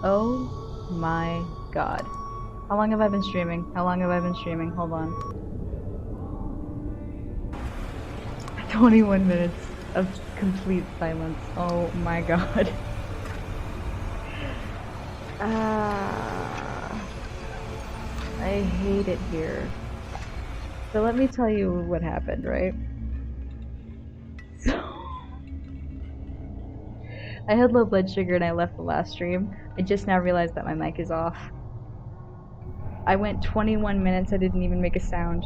Oh my god. How long have I been streaming? How long have I been streaming? Hold on. 21 minutes of complete silence. Oh my god. I hate it here. So let me tell you what happened, right? So I had low blood sugar and I left the last stream. I just now realized that my mic is off. I went 21 minutes, I didn't even make a sound.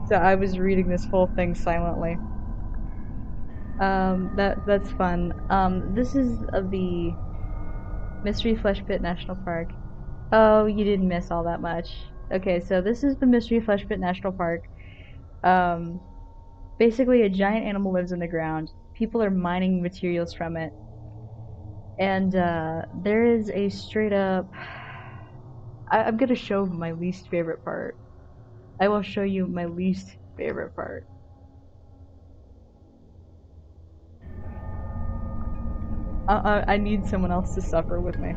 So I was reading this whole thing silently. That's fun. This is the Mystery Fleshpit National Park. Oh, you didn't miss all that much. Okay, so this is the Mystery Fleshpit National Park. Basically a giant animal lives in the ground. People are mining materials from it. And there is a straight up... I'm gonna show my least favorite part. I will show you my least favorite part. I need someone else to suffer with me.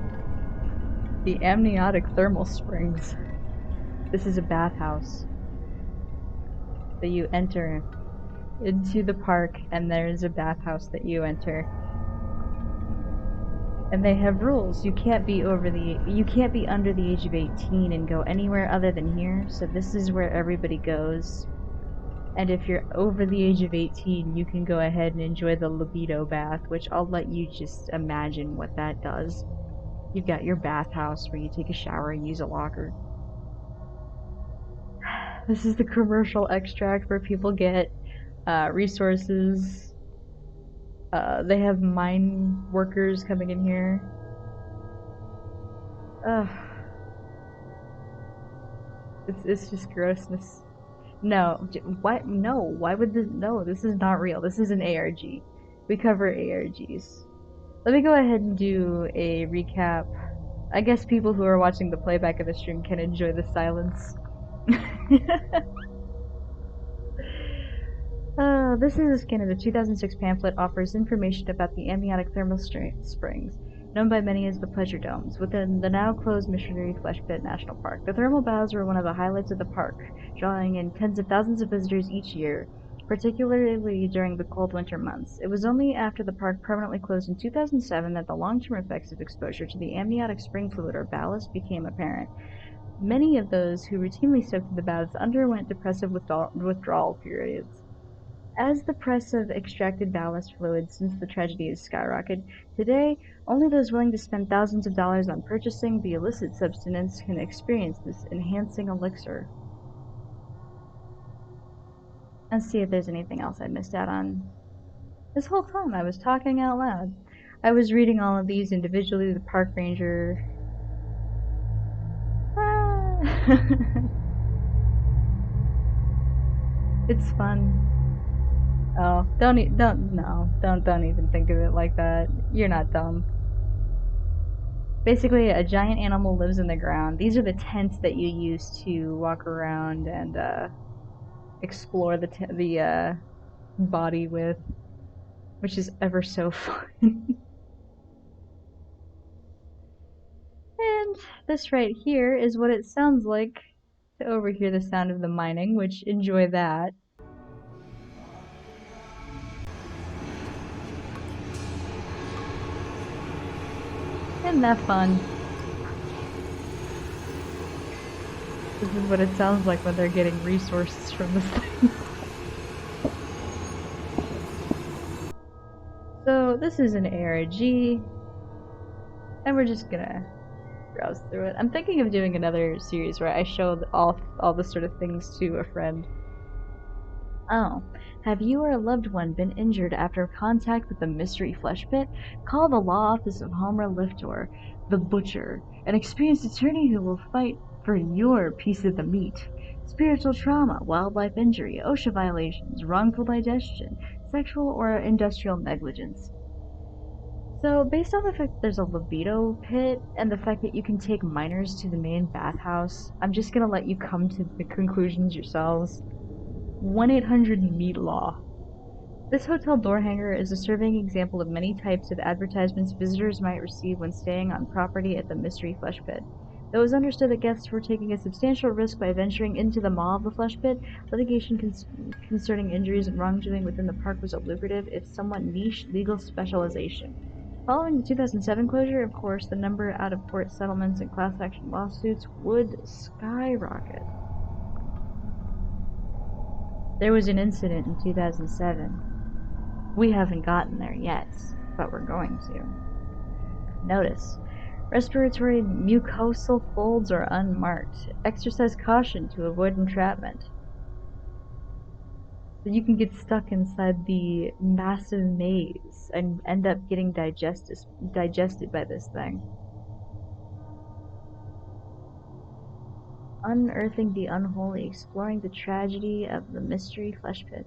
The Amniotic thermal springs. This is a bathhouse. So you enter into the park and there's a bathhouse that you enter. And they have rules. You can't be under the age of 18 and go anywhere other than here. So this is where everybody goes. And if you're over the age of 18, you can go ahead and enjoy the libido bath, which I'll let you just imagine what that does. You've got your bathhouse where you take a shower and use a locker. This is the commercial extract where people get resources. They have mine workers coming in here. Ugh. It's just grossness. No, what? No, why would this? No, this is not real. This is an ARG. We cover ARGs. Let me go ahead and do a recap. I guess people who are watching the playback of the stream can enjoy the silence. This is a scan of the 2006 pamphlet offers information about the amniotic thermal springs, known by many as the Pleasure Domes, within the now closed Missionary Fleshpit National Park. The thermal baths were one of the highlights of the park, drawing in tens of thousands of visitors each year, particularly during the cold winter months. It was only after the park permanently closed in 2007 that the long-term effects of exposure to the amniotic spring fluid or ballast became apparent. Many of those who routinely soaked in the baths underwent depressive withdrawal periods. As the price of extracted ballast fluid since the tragedy has skyrocketed, today only those willing to spend thousands of dollars on purchasing the illicit substance can experience this enhancing elixir. Let's see if there's anything else I missed out on. This whole time I was talking out loud. I was reading all of these individually, the park ranger. It's fun. Oh, don't even think of it like that. You're not dumb. Basically, a giant animal lives in the ground. These are the tents that you use to walk around and explore the body with, which is ever so fun. And this right here is what it sounds like to overhear the sound of the mining, which enjoy that. Isn't that fun? This is what it sounds like when they're getting resources from this thing. So this is an ARG, and we're just gonna browse through it. I'm thinking of doing another series where I show all the sort of things to a friend. Oh, have you or a loved one been injured after contact with the mystery flesh pit? Call the law office of Homer Liftor, the butcher, an experienced attorney who will fight for your piece of the meat. Spiritual trauma, wildlife injury, OSHA violations, wrongful digestion, sexual or industrial negligence. So, based on the fact that there's a libido pit and the fact that you can take minors to the main bathhouse, I'm just gonna let you come to the conclusions yourselves. 1-800-MEAT-LAW. This hotel door hanger is a serving example of many types of advertisements visitors might receive when staying on property at the Mystery Flesh Pit. Though it was understood that guests were taking a substantial risk by venturing into the maw of the Flesh Pit, litigation concerning injuries and wrongdoing within the park was a lucrative, if somewhat niche, legal specialization. Following the 2007 closure, of course, the number of out-of-court settlements and class action lawsuits would skyrocket. There was an incident in 2007. We haven't gotten there yet, but we're going to. Notice, respiratory mucosal folds are unmarked. Exercise caution to avoid entrapment. So you can get stuck inside the massive maze and end up getting digested by this thing. Unearthing the unholy, exploring the tragedy of the Mystery Flesh Pit.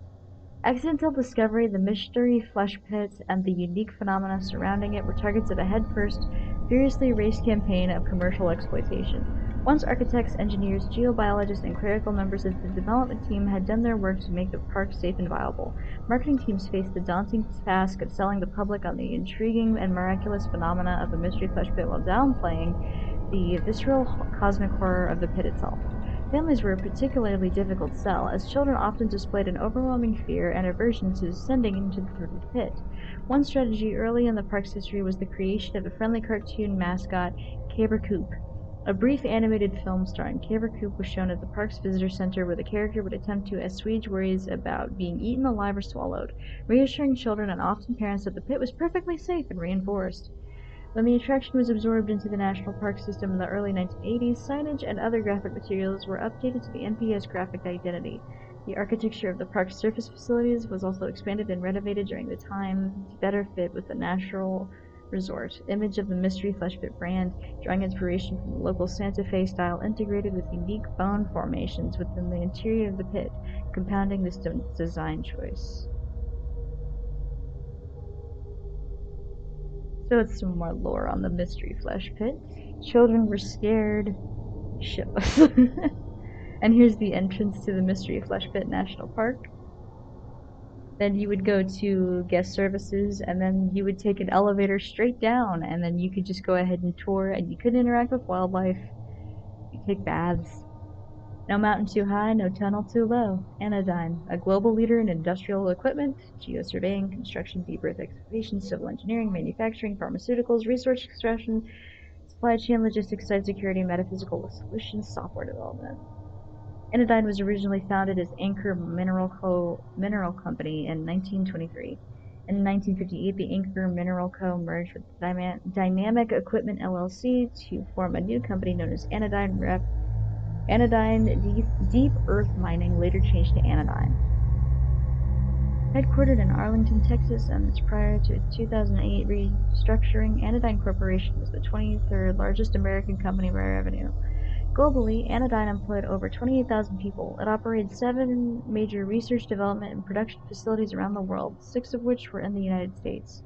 Accidental discovery, the Mystery Flesh Pit, and the unique phenomena surrounding it were targets of a head-first, furiously raced campaign of commercial exploitation. Once architects, engineers, geobiologists, and clerical members of the development team had done their work to make the park safe and viable, marketing teams faced the daunting task of selling the public on the intriguing and miraculous phenomena of the Mystery Flesh Pit while downplaying the visceral cosmic horror of the pit itself. Families were a particularly difficult sell, as children often displayed an overwhelming fear and aversion to descending into the pit. One strategy early in the park's history was the creation of a friendly cartoon mascot, Caber Coop. A brief animated film starring Caber Coop was shown at the park's visitor center, where the character would attempt to assuage worries about being eaten alive or swallowed, reassuring children and often parents that the pit was perfectly safe and reinforced. When the attraction was absorbed into the national park system in the early 1980s, signage and other graphic materials were updated to the NPS graphic identity. The architecture of the park's surface facilities was also expanded and renovated during the time to better fit with the natural resort image of the Mystery Flesh Pit brand, drawing inspiration from the local Santa Fe style integrated with unique bone formations within the interior of the pit, compounding this design choice. So it's some more lore on the Mystery Flesh Pit. Children were scared shitless. And here's the entrance to the Mystery Flesh Pit National Park. Then you would go to guest services, and then you would take an elevator straight down, and then you could just go ahead and tour, and you could interact with wildlife. You take baths. No mountain too high, no tunnel too low. Anodyne, a global leader in industrial equipment, geosurveying, construction, deep earth excavation, civil engineering, manufacturing, pharmaceuticals, resource extraction, supply chain logistics, site security, metaphysical solutions, software development. Anodyne was originally founded as Anchor Mineral Company in 1923. In 1958, the Anchor Mineral Co. merged with Dynamic Equipment LLC to form a new company known as Anodyne Deep Earth Mining, later changed to Anodyne. Headquartered in Arlington, Texas, and prior to its 2008 restructuring, Anodyne Corporation was the 23rd largest American company by revenue. Globally, Anodyne employed over 28,000 people. It operated 7 major research, development, and production facilities around the world, 6 of which were in the United States.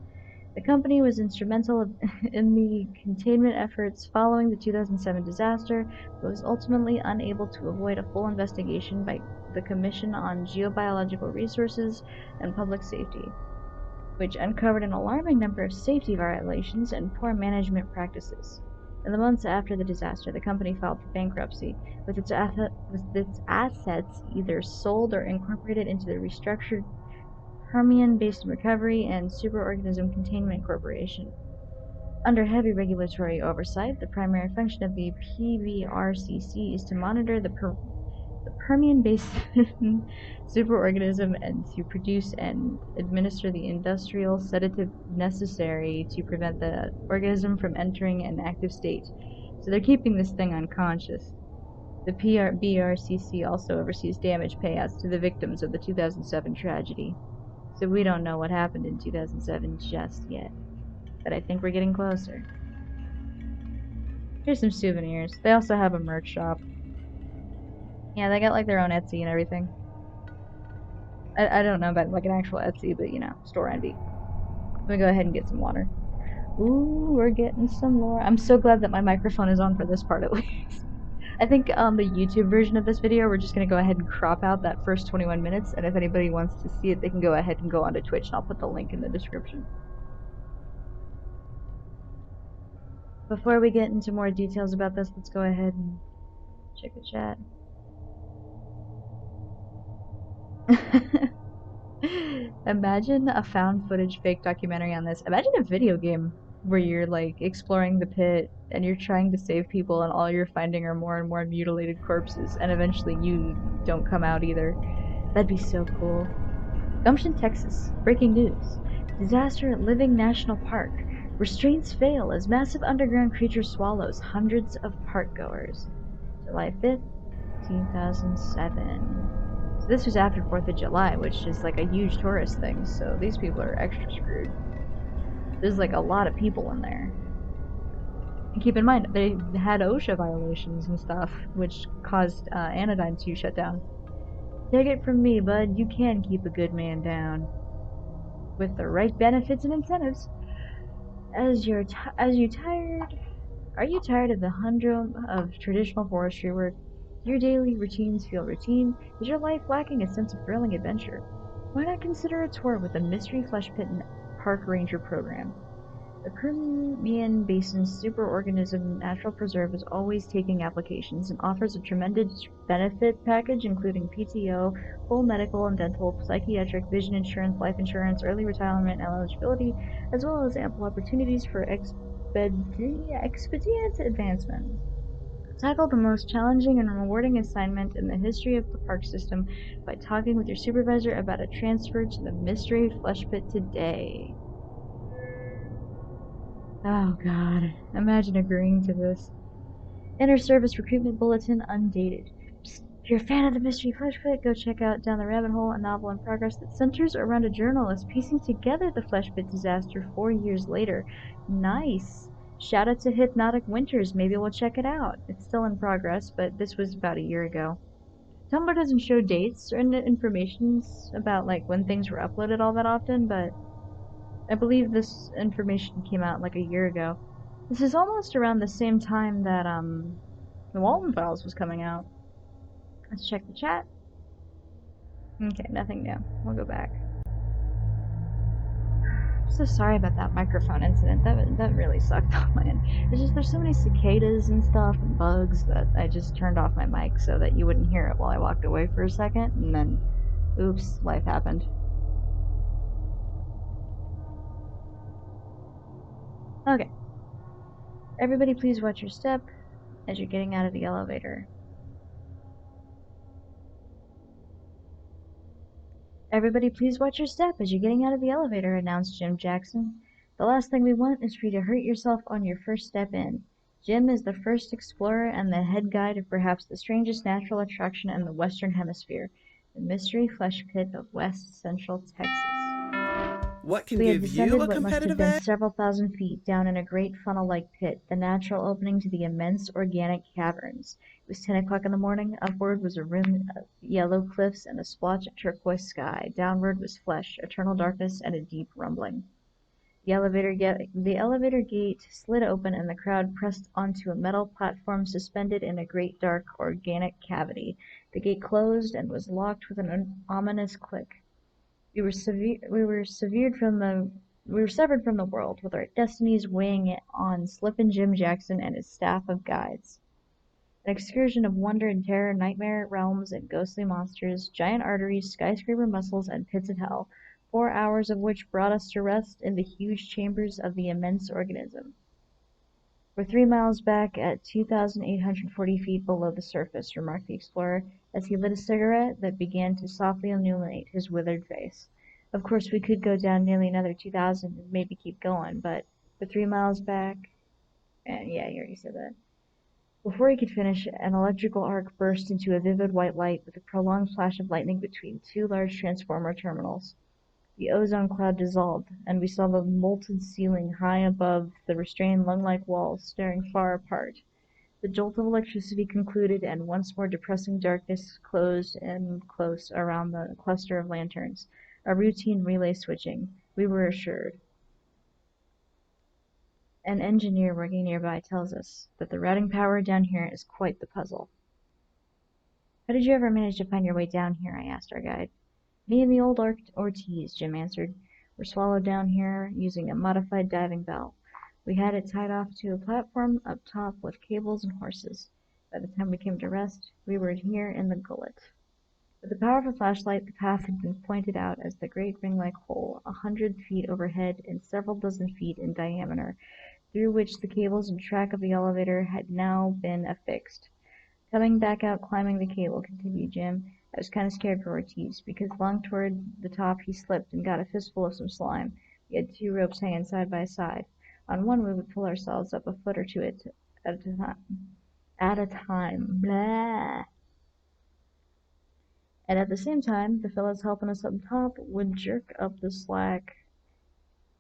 The company was instrumental in the containment efforts following the 2007 disaster, but was ultimately unable to avoid a full investigation by the Commission on Geobiological Resources and Public Safety, which uncovered an alarming number of safety violations and poor management practices. In the months after the disaster, the company filed for bankruptcy, with its assets either sold or incorporated into the restructured Permian Basin Recovery and Superorganism Containment Corporation. Under heavy regulatory oversight, the primary function of the PBRCC is to monitor the Permian Basin superorganism and to produce and administer the industrial sedative necessary to prevent the organism from entering an active state. So they're keeping this thing unconscious. The BRCC also oversees damage payouts to the victims of the 2007 tragedy. So we don't know what happened in 2007 just yet, but I think we're getting closer. Here's some souvenirs. They also have a merch shop. Yeah, they got like their own Etsy and everything. I don't know about like an actual Etsy, but you know, store envy. Let me go ahead and get some water. Ooh, we're getting some more. I'm so glad that my microphone is on for this part at least. I think on the YouTube version of this video, we're just going to go ahead and crop out that first 21 minutes, and if anybody wants to see it, they can go ahead and go onto Twitch, and I'll put the link in the description. Before we get into more details about this, let's go ahead and check the chat. Imagine a found footage fake documentary on this. Imagine a video game where you're like exploring the pit and you're trying to save people and all you're finding are more and more mutilated corpses and eventually you don't come out either. That'd be so cool. Gumption, Texas. Breaking news. Disaster at Living National Park. Restraints fail as massive underground creature swallows hundreds of park-goers. July 5th, 2007. So this was after 4th of July, which is like a huge tourist thing, so these people are extra screwed. There's like a lot of people in there. And keep in mind, they had OSHA violations and stuff, which caused Anodyne to shut down. Take it from me, bud, you can keep a good man down. With the right benefits and incentives. Are you tired of the humdrum of traditional forestry work? Do your daily routines feel routine? Is your life lacking a sense of thrilling adventure? Why not consider a tour with the Mystery Fleshpit Park Ranger program? The Permian Basin's superorganism natural preserve is always taking applications and offers a tremendous benefit package including PTO, full medical and dental, psychiatric, vision insurance, life insurance, early retirement eligibility, as well as ample opportunities for expedient advancement. Tackle the most challenging and rewarding assignment in the history of the park system by talking with your supervisor about a transfer to the Mystery Fleshpit today. Oh god, imagine agreeing to this. Inter-Service Recruitment Bulletin undated. Psst, if you're a fan of the Mystery Fleshpit, go check out Down the Rabbit Hole, a novel in progress that centers around a journalist piecing together the Fleshpit disaster 4 years later. Nice! Shout out to Hypnotic Winters, maybe we'll check it out. It's still in progress, but this was about a year ago. Tumblr doesn't show dates or information about like when things were uploaded all that often, but I believe this information came out like a year ago. This is almost around the same time that the Walton Files was coming out. Let's check the chat. Okay, nothing new. We'll go back. I'm so sorry about that microphone incident. That really sucked on my end. It's just there's so many cicadas and stuff and bugs that I just turned off my mic so that you wouldn't hear it while I walked away for a second, and then oops, life happened. Okay. Everybody please watch your step as you're getting out of the elevator. Everybody please watch your step as you're getting out of the elevator, announced Jim Jackson. The last thing we want is for you to hurt yourself on your first step in. Jim is the first explorer and the head guide of perhaps the strangest natural attraction in the Western Hemisphere, the Mystery Fleshpit of West Central Texas. What can We had give descended you a what must have competitive been edge? several thousand feet down in a great funnel-like pit, the natural opening to the immense organic caverns. It was 10 o'clock in the morning. Upward was a rim of yellow cliffs and a splotch of turquoise sky. Downward was flesh, eternal darkness, and a deep rumbling. The elevator gate slid open and the crowd pressed onto a metal platform suspended in a great dark organic cavity. The gate closed and was locked with an ominous click. We were severed from the world, with our destinies weighing on Slippin' Jim Jackson and his staff of guides. An excursion of wonder and terror, nightmare realms and ghostly monsters, giant arteries, skyscraper muscles, and pits of hell, 4 hours of which brought us to rest in the huge chambers of the immense organism. We're 3 miles back at 2,840 feet below the surface, remarked the explorer, as he lit a cigarette that began to softly illuminate his withered face. Of course, we could go down nearly another 2,000 and maybe keep going, but we're 3 miles back. Yeah, you already said that. Before he could finish, an electrical arc burst into a vivid white light with a prolonged flash of lightning between 2 large transformer terminals. The ozone cloud dissolved, and we saw the molten ceiling high above the restrained lung-like walls staring far apart. The jolt of electricity concluded, and once more depressing darkness closed in close around the cluster of lanterns. A routine relay switching, we were assured. An engineer working nearby tells us that the routing power down here is quite the puzzle. How did you ever manage to find your way down here? I asked our guide. Me and the old Ortiz, Jim answered. Were swallowed down here using a modified diving bell. We had it tied off to a platform up top with cables and horses. By the time we came to rest, we were here in the gullet. With the powerful flashlight, the path had been pointed out as the great ring-like hole, 100 feet overhead and several dozen feet in diameter, through which the cables and track of the elevator had now been affixed. Coming back out climbing the cable, continued Jim. I was kind of scared for Ortiz, because along toward the top he slipped and got a fistful of some slime. We had 2 ropes hanging side by side. On one we would pull ourselves up a foot or 2 at a time. At a time. Blah. And at the same time, the fellows helping us up top would jerk up the slack,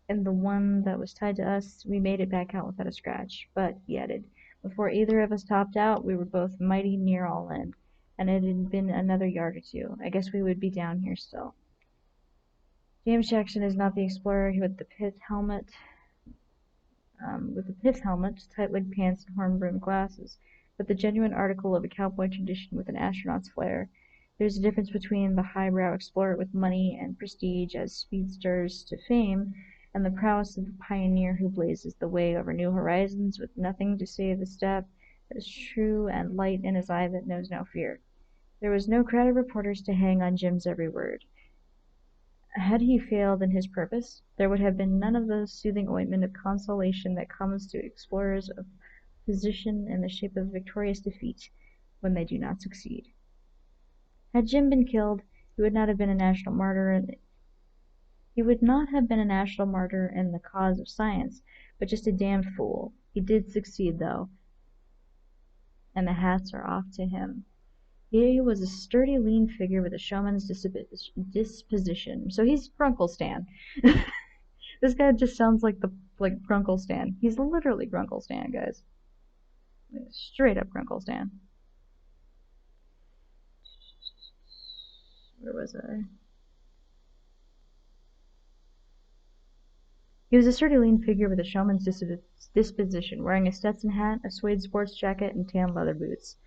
and the one that was tied to us, we made it back out without a scratch. But, he added, before either of us topped out, we were both mighty near all in, and it had been another yard or 2. I guess we would be down here still. James Jackson is not the explorer with the pith helmet, tight-legged pants, and horn-rimmed glasses, but the genuine article of a cowboy tradition with an astronaut's flair. There's a difference between the highbrow explorer with money and prestige as speedsters to fame, and the prowess of the pioneer who blazes the way over new horizons with nothing to say of the step that is true and light in his eye that knows no fear. There was no crowd of reporters to hang on Jim's every word. Had he failed in his purpose, there would have been none of the soothing ointment of consolation that comes to explorers of position in the shape of victorious defeat when they do not succeed. Had Jim been killed, he would not have been a national martyr in the cause of science, but just a damned fool. He did succeed, though, and the hats are off to him. He was a sturdy, lean figure with a showman's disposition. So he's Grunkle Stan. This guy just sounds like Grunkle Stan. He's literally Grunkle Stan, guys. Like, straight up Grunkle Stan. Where was I? He was a sturdy, lean figure with a showman's disposition, wearing a Stetson hat, a suede sports jacket, and tan leather boots.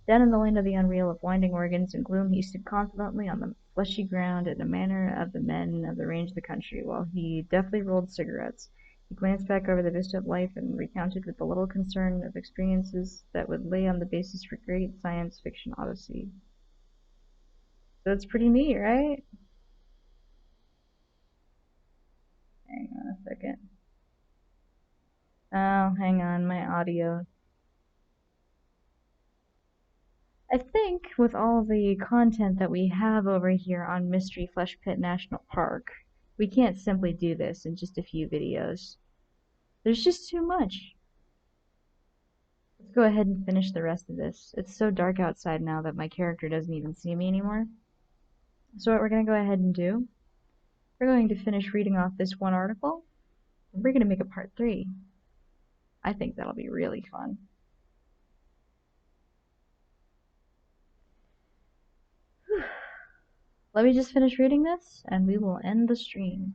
Down in the land of the unreal, of winding organs and gloom, he stood confidently on the fleshy ground in the manner of the men of the range of the country, while he deftly rolled cigarettes. He glanced back over the vista of life and recounted with a little concern of experiences that would lay on the basis for great science fiction odyssey. So it's pretty neat, right? Hang on a second. Oh, hang on, my audio. I think with all the content that we have over here on Mystery Fleshpit National Park, we can't simply do this in just a few videos. There's just too much. Let's go ahead and finish the rest of this. It's so dark outside now that my character doesn't even see me anymore. So what we're going to go ahead and do, we're going to finish reading off this one article, and we're going to make a part 3. I think that'll be really fun. Let me just finish reading this, and we will end the stream.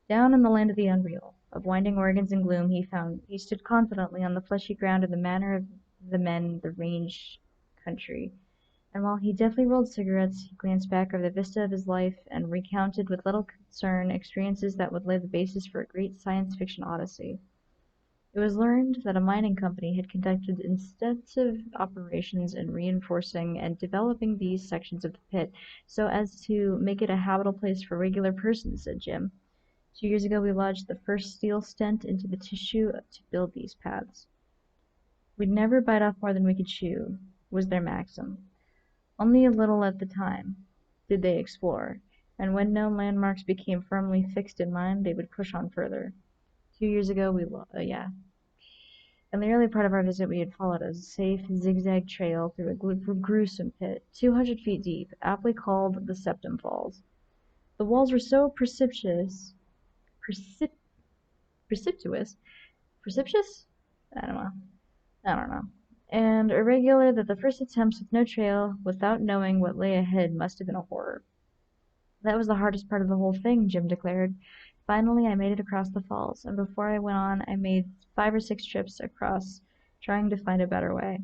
Down in the land of the unreal, of winding organs and gloom, he stood confidently on the fleshy ground in the manner of the men the range country, and while he deftly rolled cigarettes, he glanced back over the vista of his life and recounted with little concern experiences that would lay the basis for a great science fiction odyssey. It was learned that a mining company had conducted extensive operations in reinforcing and developing these sections of the pit so as to make it a habitable place for regular persons, said Jim. 2 years ago we lodged the first steel stent into the tissue to build these paths. We'd never bite off more than we could chew, was their maxim. Only a little at the time did they explore, and when known landmarks became firmly fixed in mind, they would push on further. 2 years ago in the early part of our visit, we had followed a safe, zigzag trail through a gruesome pit, 200 feet deep, aptly called the Septum Falls. The walls were so precipitous? I don't know. And irregular that the first attempts with no trail, without knowing what lay ahead, must have been a horror. That was the hardest part of the whole thing, Jim declared. Finally, I made it across the falls, and before I went on, I made 5 or 6 trips across, trying to find a better way.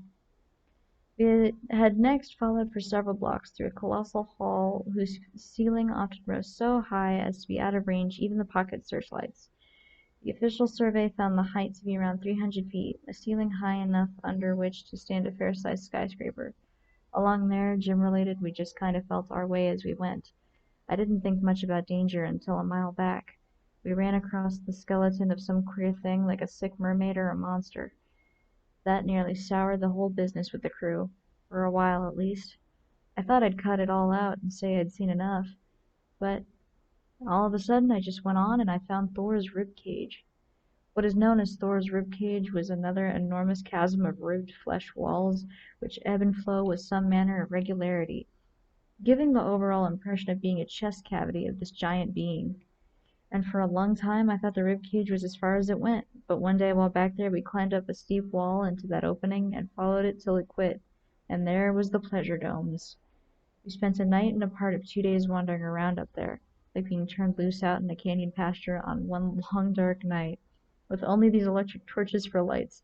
We had next followed for several blocks through a colossal hall whose ceiling often rose so high as to be out of range even the pocket searchlights. The official survey found the height to be around 300 feet, a ceiling high enough under which to stand a fair-sized skyscraper. Along there, Jim related, we just kind of felt our way as we went. I didn't think much about danger until a mile back. We ran across the skeleton of some queer thing like a sick mermaid or a monster. That nearly soured the whole business with the crew, for a while at least. I thought I'd cut it all out and say I'd seen enough, but all of a sudden I just went on and I found Thor's rib cage. What is known as Thor's rib cage was another enormous chasm of ribbed flesh walls which ebb and flow with some manner of regularity, giving the overall impression of being a chest cavity of this giant being. And for a long time I thought the rib cage was as far as it went, but one day while back there we climbed up a steep wall into that opening and followed it till it quit, and there was the pleasure domes. We spent a night and a part of 2 days wandering around up there, like being turned loose out in a canyon pasture on one long dark night, with only these electric torches for lights.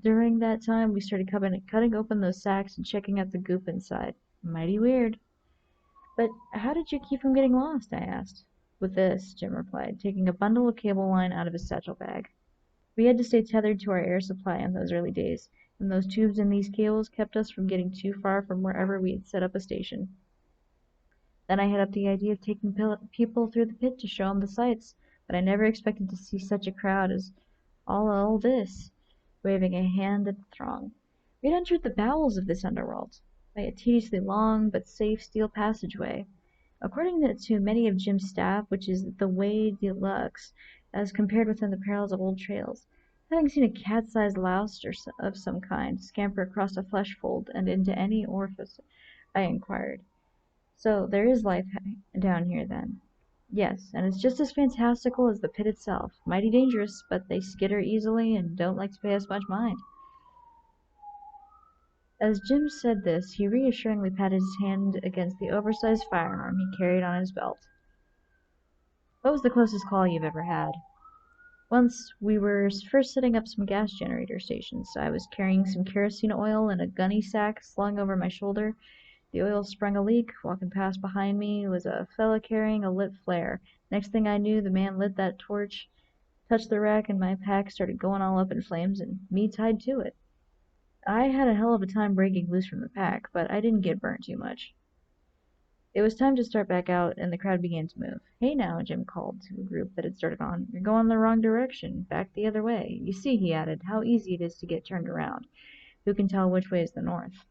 During that time we started cutting open those sacks and checking out the goop inside. Mighty weird. But how did you keep from getting lost? I asked. With this, Jim replied, taking a bundle of cable line out of his satchel bag. We had to stay tethered to our air supply in those early days, and those tubes and these cables kept us from getting too far from wherever we had set up a station. Then I had up the idea of taking people through the pit to show them the sights, but I never expected to see such a crowd as all this, waving a hand at the throng. We had entered the bowels of this underworld, by a tediously long but safe steel passageway. According to many of Jim's staff, which is the way de luxe, as compared within the perils of old trails, having seen a cat-sized louse of some kind scamper across a flesh fold and into any orifice, I inquired. So there is life down here, then? Yes, and it's just as fantastical as the pit itself. Mighty dangerous, but they skitter easily and don't like to pay us much mind. As Jim said this, he reassuringly patted his hand against the oversized firearm he carried on his belt. What was the closest call you've ever had? Once we were first setting up some gas generator stations. I was carrying some kerosene oil in a gunny sack slung over my shoulder. The oil sprung a leak. Walking past behind me was a fella carrying a lit flare. Next thing I knew, the man lit that torch, touched the rack, and my pack started going all up in flames, and me tied to it. I had a hell of a time breaking loose from the pack, but I didn't get burnt too much. It was time to start back out, and the crowd began to move. Hey now, Jim called to a group that had started on. You're going the wrong direction. Back the other way. You see, he added, how easy it is to get turned around. Who can tell which way is the north?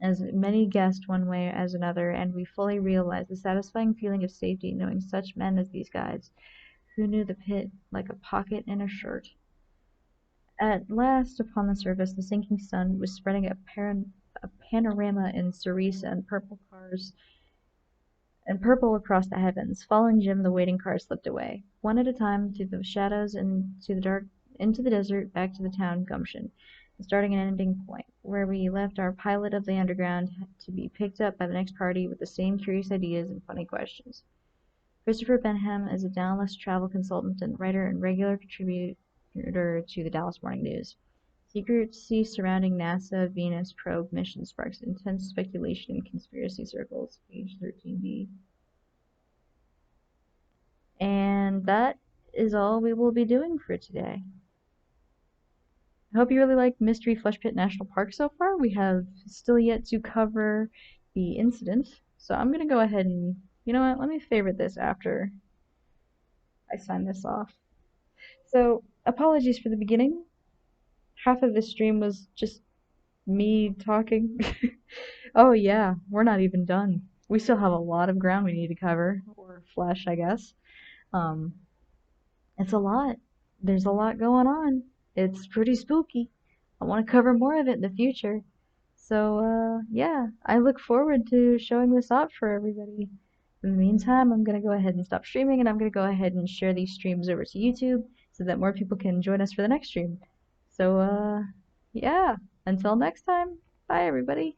As many guessed one way as another, and we fully realized the satisfying feeling of safety knowing such men as these guys, who knew the pit like a pocket in a shirt. At last, upon the surface, the sinking sun was spreading a panorama in cerise and purple cars, and purple across the heavens. Following Jim, the waiting cars slipped away, one at a time, through the shadows into the dark, into the desert, back to the town Gumption, the starting and ending point, where we left our pilot of the underground to be picked up by the next party with the same curious ideas and funny questions. Christopher Benham is a Dallas travel consultant and writer and regular contributor to the Dallas Morning News. Secrecy surrounding NASA Venus probe mission sparks intense speculation in conspiracy circles. Page 13b. And that is all we will be doing for today. I hope you really liked Mystery Fleshpit National Park so far. We have still yet to cover the incident, so I'm going to go ahead and, you know what, let me favorite this after I sign this off. So, apologies for the beginning. Half of this stream was just me talking. Oh yeah, we're not even done. We still have a lot of ground we need to cover, or flesh, I guess. It's a lot. There's a lot going on. It's pretty spooky. I want to cover more of it in the future. So, yeah, I look forward to showing this off for everybody. In the meantime, I'm going to go ahead and stop streaming, and I'm going to go ahead and share these streams over to YouTube so that more people can join us for the next stream. So, yeah, until next time, bye everybody.